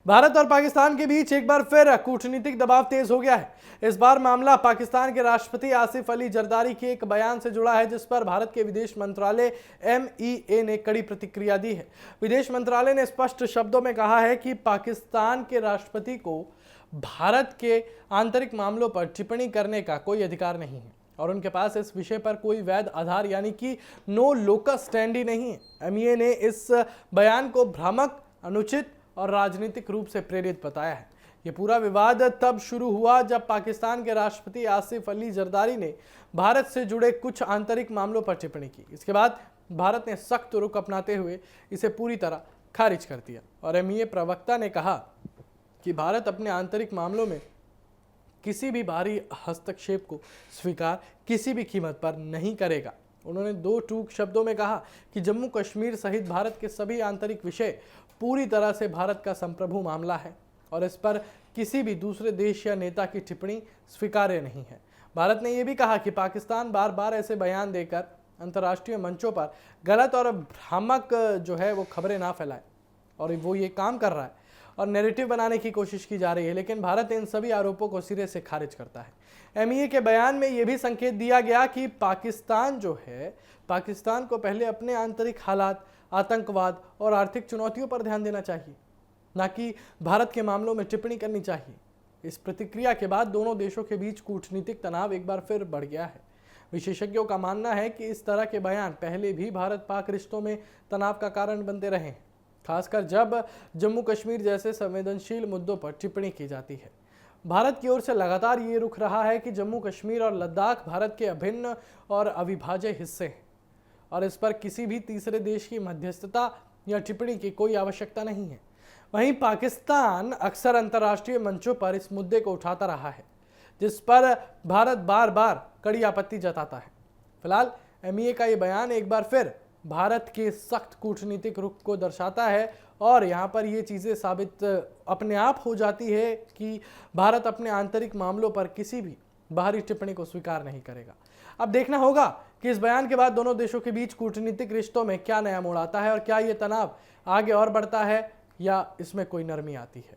भारत और पाकिस्तान के बीच एक बार फिर कूटनीतिक दबाव तेज हो गया है। इस बार मामला पाकिस्तान के राष्ट्रपति आसिफ अली जरदारी के एक बयान से जुड़ा है, जिस पर भारत के विदेश मंत्रालय MEA ने कड़ी प्रतिक्रिया दी है। विदेश मंत्रालय ने स्पष्ट शब्दों में कहा है कि पाकिस्तान के राष्ट्रपति को भारत के आंतरिक मामलों पर टिप्पणी करने का कोई अधिकार नहीं है और उनके पास इस विषय पर कोई वैध आधार यानी कि नो लोकस स्टैंडी नहीं है। MEA ने इस बयान को भ्रामक, अनुचित और राजनीतिक रूप से प्रेरित बताया है। यह पूरा विवाद तब शुरू हुआ जब पाकिस्तान के राष्ट्रपति आसिफ अली जरदारी ने भारत से जुड़े कुछ आंतरिक मामलों पर टिप्पणी की। इसके बाद भारत ने सख्त रुख अपनाते हुए इसे पूरी तरह खारिज कर दिया और MEA प्रवक्ता ने कहा कि भारत अपने आंतरिक मामलों में किसी भी बाहरी हस्तक्षेप को स्वीकार किसी भी कीमत पर नहीं करेगा। उन्होंने दो टूक शब्दों में कहा कि जम्मू कश्मीर सहित भारत के सभी आंतरिक विषय पूरी तरह से भारत का संप्रभु मामला है और इस पर किसी भी दूसरे देश या नेता की टिप्पणी स्वीकार्य नहीं है। भारत ने यह भी कहा कि पाकिस्तान बार बार ऐसे बयान देकर अंतर्राष्ट्रीय मंचों पर गलत और भ्रामक वो खबरें ना फैलाए और वो ये काम कर रहा है और नैरेटिव बनाने की कोशिश की जा रही है, लेकिन भारत इन सभी आरोपों को सिरे से खारिज करता है। MEA के बयान में यह भी संकेत दिया गया कि पाकिस्तान को पहले अपने आंतरिक हालात, आतंकवाद और आर्थिक चुनौतियों पर ध्यान देना चाहिए, न कि भारत के मामलों में टिप्पणी करनी चाहिए। इस प्रतिक्रिया के बाद दोनों देशों के बीच कूटनीतिक तनाव एक बार फिर बढ़ गया है। विशेषज्ञों का मानना है कि इस तरह के बयान पहले भी भारत पाक रिश्तों में तनाव का कारण बनते रहे हैं, खासकर जब जम्मू कश्मीर जैसे संवेदनशील मुद्दों पर टिप्पणी की जाती है। भारत की ओर से लगातार ये रुख रहा है कि जम्मू कश्मीर और लद्दाख भारत के अभिन्न और अविभाज्य हिस्से हैं और इस पर किसी भी तीसरे देश की मध्यस्थता या टिप्पणी की कोई आवश्यकता नहीं है। वहीं पाकिस्तान अक्सर अंतर्राष्ट्रीय मंचों पर इस मुद्दे को उठाता रहा है, जिस पर भारत बार बार कड़ी आपत्ति जताता है। फिलहाल MEA का ये बयान एक बार फिर भारत के सख्त कूटनीतिक रुख को दर्शाता है और यहाँ पर ये चीज़ें साबित अपने आप हो जाती है कि भारत अपने आंतरिक मामलों पर किसी भी बाहरी टिप्पणी को स्वीकार नहीं करेगा। अब देखना होगा कि इस बयान के बाद दोनों देशों के बीच कूटनीतिक रिश्तों में क्या नया मोड़ आता है और क्या ये तनाव आगे और बढ़ता है या इसमें कोई नरमी आती है।